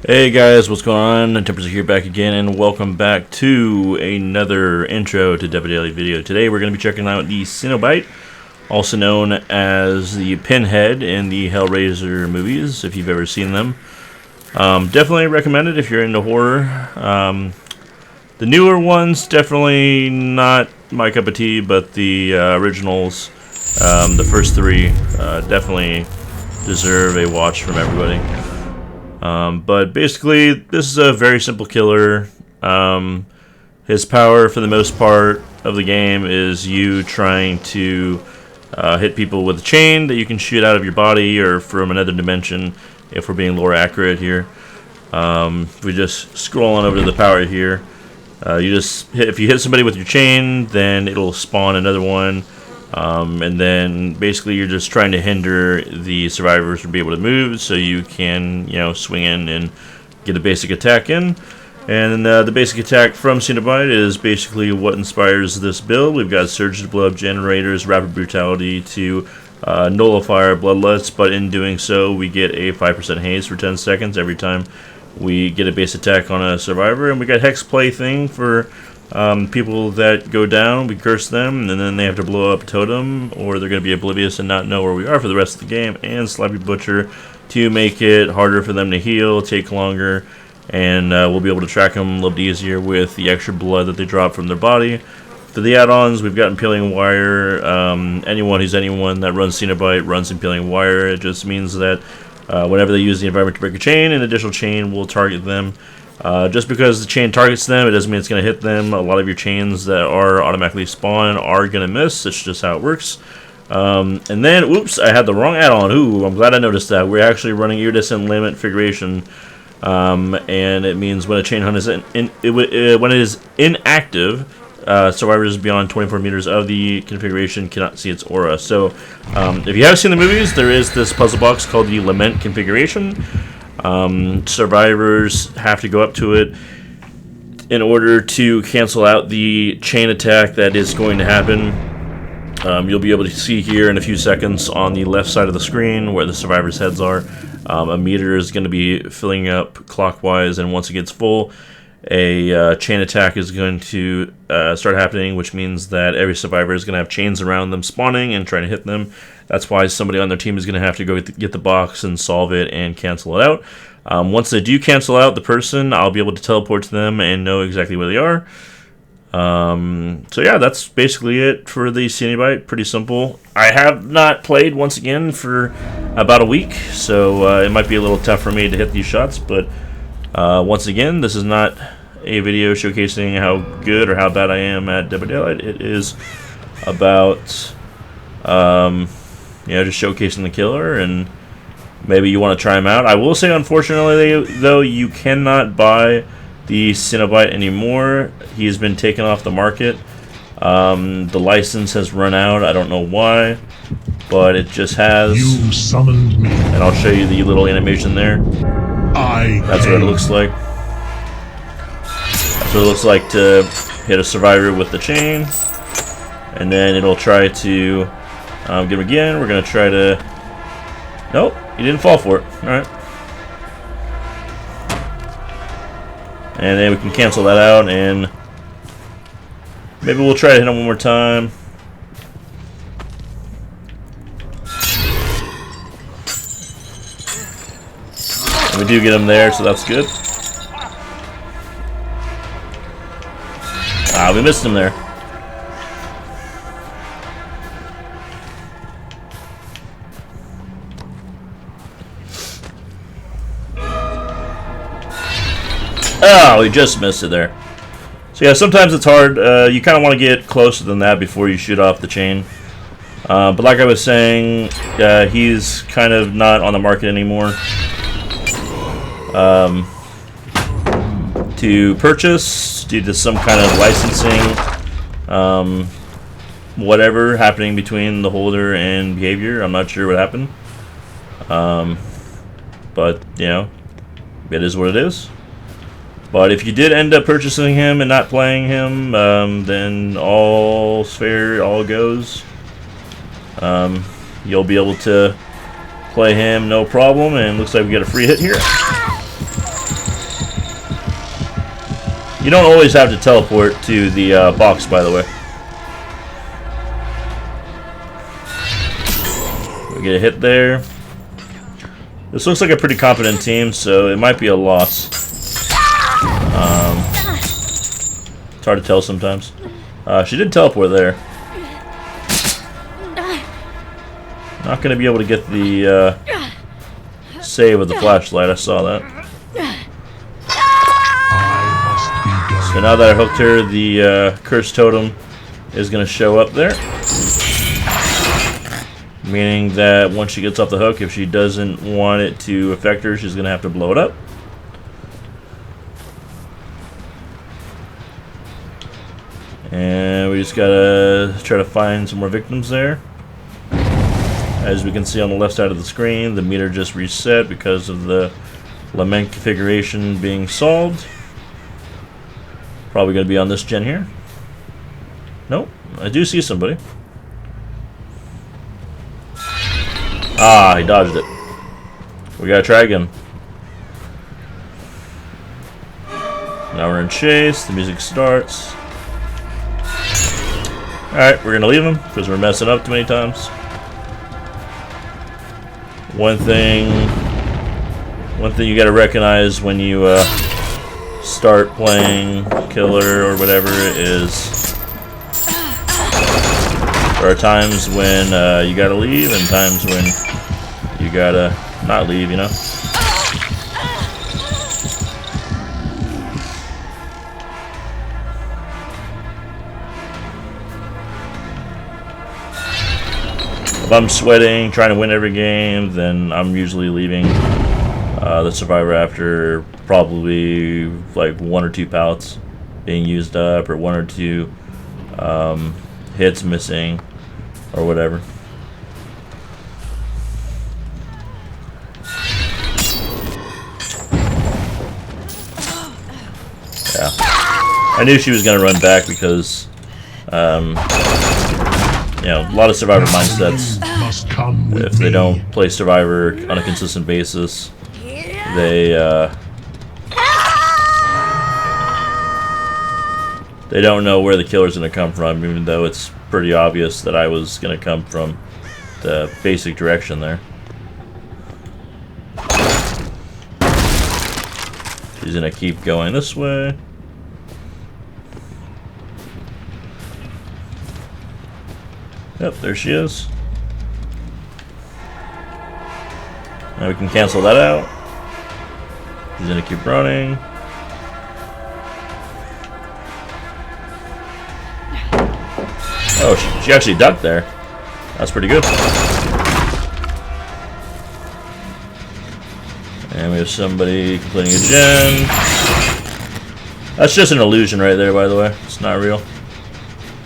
Hey guys, what's going on? Temperistic here back again, and welcome back to another intro to Devil Daily video. Today we're going to be checking out the Cenobite, also known as the Pinhead in the Hellraiser movies, if you've ever seen them. Definitely recommend it if you're into horror. The newer ones, definitely not my cup of tea, but the originals, the first three, definitely deserve a watch from everybody. But basically, this is a very simple killer. His power, for the most part of the game, is you trying to hit people with a chain that you can shoot out of your body or from another dimension, if we're being lore accurate here. We just scroll on over to the power here. If you hit somebody with your chain, then it'll spawn another one. And then basically you're just trying to hinder the survivors from being able to move, so you can, swing in and get a basic attack in. And the basic attack from Cenobite is basically what inspires this build. We've got Surge of Blood generators, rapid brutality to nullify our bloodlust, but in doing so we get a 5% haze for 10 seconds every time we get a base attack on a survivor. And we got Hex Plaything for people that go down. We curse them, and then they have to blow up a totem, or they're going to be oblivious and not know where we are for the rest of the game. And Sloppy Butcher to make it harder for them to heal, take longer, and we'll be able to track them a little bit easier with the extra blood that they drop from their body. For the add-ons, we've got Impaling Wire. Anyone that runs Cenobite runs Impaling Wire. It just means that whenever they use the environment to break a chain, an additional chain will target them. Just because the chain targets them, it doesn't mean it's going to hit them. A lot of your chains that are automatically spawned are going to miss. That's just how it works. And then, oops, I had the wrong add-on. Ooh, I'm glad I noticed that. We're actually running Iridescent Limit Configuration, and it means when a chain hunt is when it is inactive, survivors beyond 24 meters of the configuration cannot see its aura. So, if you have seen the movies, there is this puzzle box called the Lament Configuration. Survivors have to go up to it in order to cancel out the chain attack that is going to happen. You'll be able to see here in a few seconds on the left side of the screen where the survivors' heads are. A meter is going to be filling up clockwise, and once it gets full, a chain attack is going to start happening, which means that every survivor is going to have chains around them spawning and trying to hit them. That's why somebody on their team is going to have to go get the box and solve it and cancel it out. Once they do cancel out the person, I'll be able to teleport to them and know exactly where they are. So yeah, that's basically it for the Cenobite. Pretty simple. I have not played, once again, for about a week, so it might be a little tough for me to hit these shots, but once again, this is not a video showcasing how good or how bad I am at Devil Daylight. It is about just showcasing the killer, and maybe you want to try him out. I will say, unfortunately, though, you cannot buy the Cenobite anymore. He's been taken off the market. The license has run out. I don't know why, but it just has. You summoned me. And I'll show you the little animation there. That's what it looks like. That's what it looks like to hit a survivor with the chain. And then it'll try to get him again. We're going to try to... Nope, he didn't fall for it. Alright. And then we can cancel that out, and maybe we'll try to hit him one more time. And we do get him there, so that's good. We missed him there. Oh, we just missed it there. So yeah, sometimes it's hard. You kind of want to get closer than that before you shoot off the chain. But like I was saying, he's kind of not on the market anymore. To purchase due to some kind of licensing, whatever happening between the holder and behavior. I'm not sure what happened. But, it is what it is. But if you did end up purchasing him and not playing him, then all's fair, all goes. You'll be able to play him no problem, and looks like we get a free hit here. You don't always have to teleport to the box, by the way. We get a hit there. This looks like a pretty competent team, so it might be a loss. It's hard to tell sometimes. She did teleport there. Not going to be able to get the save with the flashlight. I saw that. So now that I hooked her, the cursed totem is going to show up there. Meaning that once she gets off the hook, if she doesn't want it to affect her, she's going to have to blow it up. And we just got to try to find some more victims there. As we can see on the left side of the screen, the meter just reset because of the lament configuration being solved. Probably going to be on this gen here. Nope, I do see somebody. Ah, he dodged it. We gotta try again. Now we're in chase, the music starts. Alright, we're gonna leave him because we're messing up too many times. One thing you gotta recognize when you start playing killer or whatever is there are times when you gotta leave and times when you gotta not leave, you know? If I'm sweating, trying to win every game, then I'm usually leaving the survivor after probably like 1 or 2 pallets being used up or 1 or 2 hits missing or whatever. Yeah, I knew she was gonna run back because you know, a lot of survivor mindsets, if they don't play survivor on a consistent basis, they don't know where the killer's gonna come from, even though it's pretty obvious that I was gonna come from the basic direction there. She's gonna keep going this way. Yep, there she is. Now we can cancel that out. She's gonna keep running. Oh, she actually ducked there. That's pretty good. And we have somebody completing a gen. That's just an illusion right there, by the way. It's not real.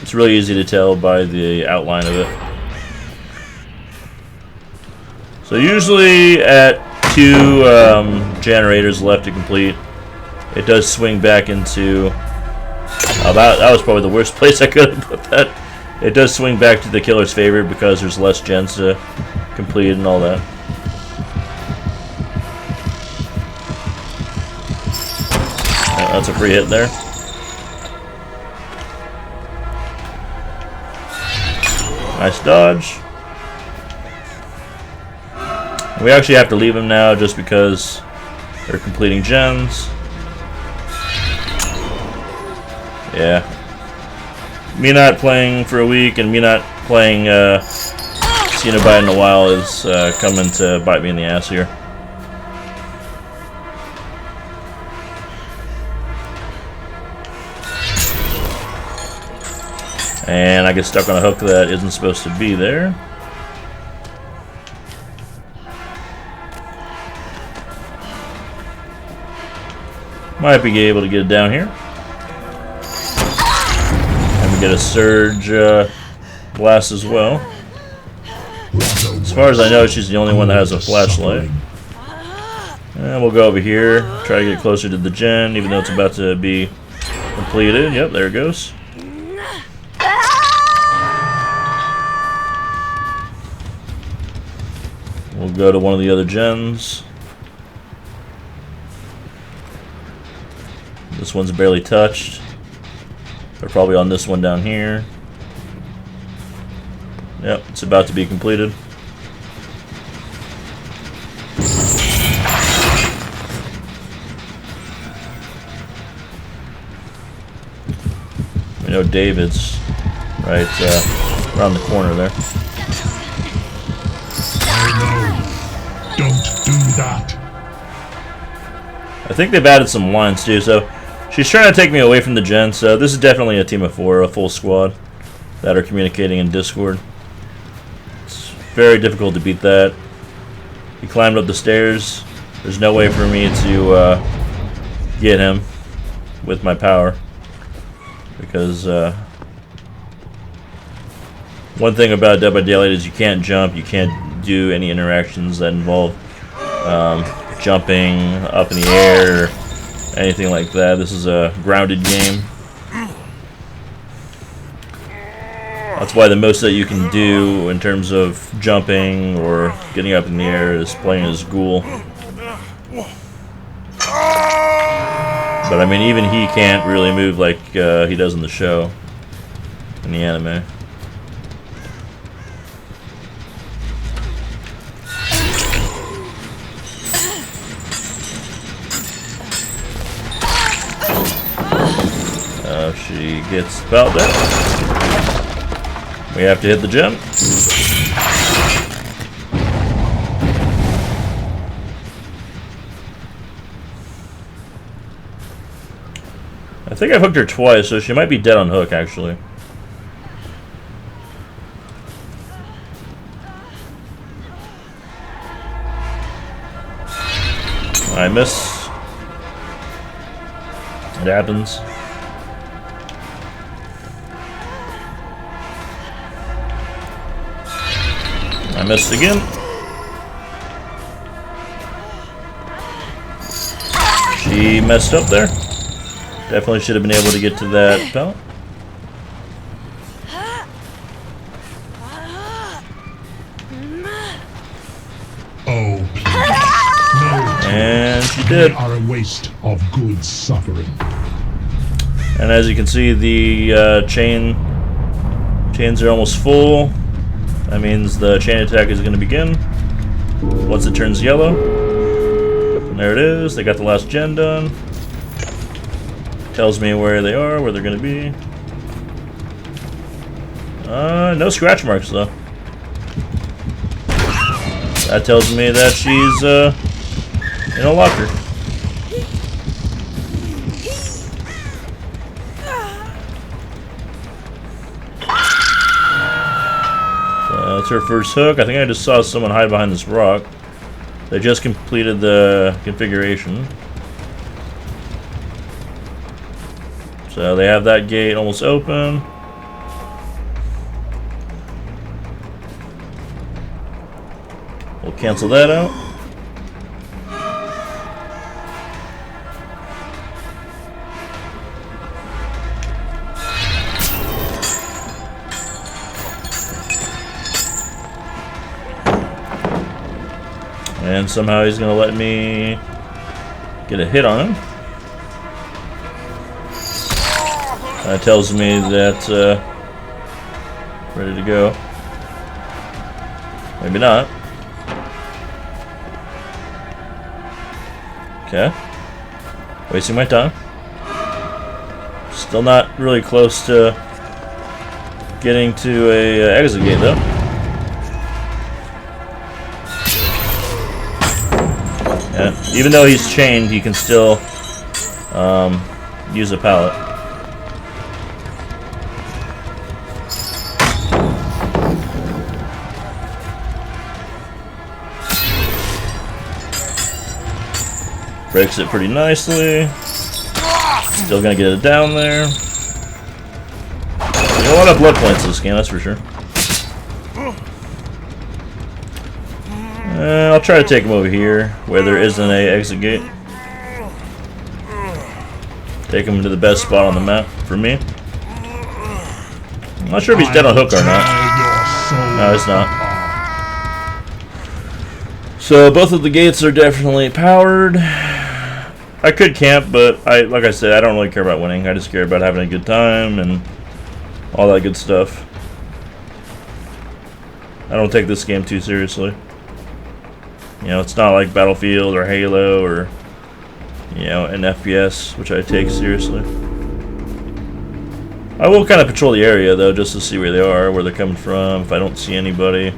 It's really easy to tell by the outline of it. So usually at 2 generators left to complete, it does swing back into... that was probably the worst place I could have put that. It does swing back to the killer's favor because there's less gens to complete and all that. That's a free hit there. Nice dodge. We actually have to leave him now just because they're completing gens. Yeah. Me not playing for a week and me not playing Cenobite in a while is coming to bite me in the ass here. And I get stuck on a hook that isn't supposed to be there. Might be able to get it down here. And we get a surge blast as well. As far as I know, she's the only one that has a flashlight. And we'll go over here, try to get closer to the gen, even though it's about to be completed. Yep, there it goes. We'll go to one of the other gens. This one's barely touched. They're probably on this one down here. Yep, it's about to be completed. We know David's right around the corner there. Oh no, don't do that. I think they've added some lines too, so she's trying to take me away from the gen, so this is definitely a team of 4, a full squad that are communicating in Discord. It's very difficult to beat that. He climbed up the stairs. There's no way for me to get him with my power, because one thing about Dead by Daylight is you can't jump, you can't do any interactions that involve jumping up in the air or anything like that. This is a grounded game. That's why the most that you can do in terms of jumping or getting up in the air is playing as Ghoul. But I mean, even he can't really move like he does in the show, in the anime. She gets about that. We have to hit the gem. I think I've hooked her twice, so she might be dead on hook, actually. I miss. It happens. I missed again. She messed up there. Definitely should have been able to get to that pellet. Oh, please. No. And she did. They are a waste of good suffering. And as you can see, the chains are almost full. That means the chain attack is going to begin once it turns yellow. And there it is. They got the last gen done. Tells me where they are, where they're going to be. No scratch marks though. That tells me that she's in a locker. That's her first hook. I think I just saw someone hide behind this rock. They just completed the configuration. So they have that gate almost open. We'll cancel that out. And somehow he's going to let me get a hit on him. That tells me that ready to go. Maybe not. Okay. Wasting my time. Still not really close to getting to a exit gate though. Yeah, even though he's chained, he can still use a pallet. Breaks it pretty nicely. Still gonna get it down there. There's a lot of blood points in this game, that's for sure. I'll try to take him over here, where there isn't a exit gate. Take him to the best spot on the map, for me. I'm not sure if he's dead on hook or not. No, he's not. So both of the gates are definitely powered. I could camp, but like I said, I don't really care about winning. I just care about having a good time and all that good stuff. I don't take this game too seriously. You know, it's not like Battlefield or Halo or, you know, an FPS, which I take seriously. I will kind of patrol the area, though, just to see where they are, where they're coming from, if I don't see anybody.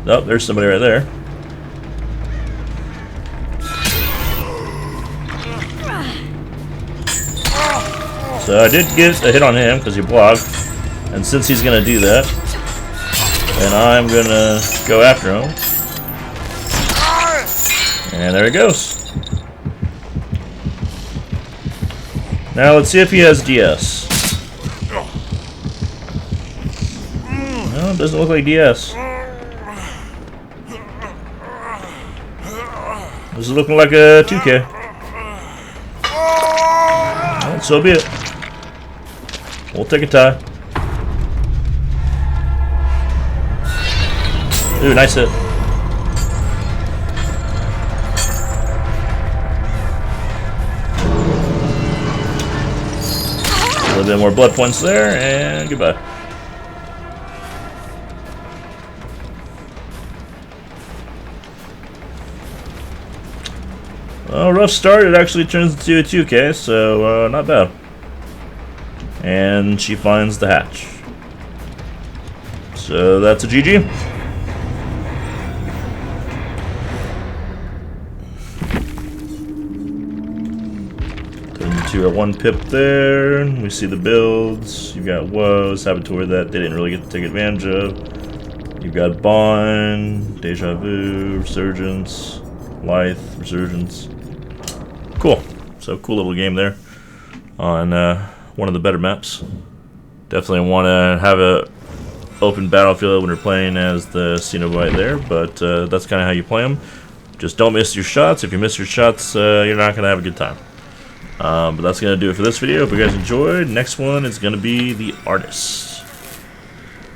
Oh, there's somebody right there. So I did get a hit on him because he blocked. And since he's going to do that, then I'm going to go after him. And there he goes. Now let's see if he has DS. No, it doesn't look like DS. This is looking like a 2K. Well, so be it. We'll take a tie. Ooh, nice hit. A little bit more blood points there, and goodbye. Well, rough start. It actually turns into a 2K, so not bad. And she finds the hatch. So that's a GG. To a 1 pip there. We see the builds. You've got Woe, Saboteur that they didn't really get to take advantage of. You've got Bond, Deja Vu, Resurgence, Lithe, Resurgence. Cool. So cool little game there on one of the better maps. Definitely want to have a open battlefield when you're playing as the Cenobite there, but that's kind of how you play them. Just don't miss your shots. If you miss your shots, you're not going to have a good time. But that's going to do it for this video. Hope you guys enjoyed. Next one is going to be the Artist.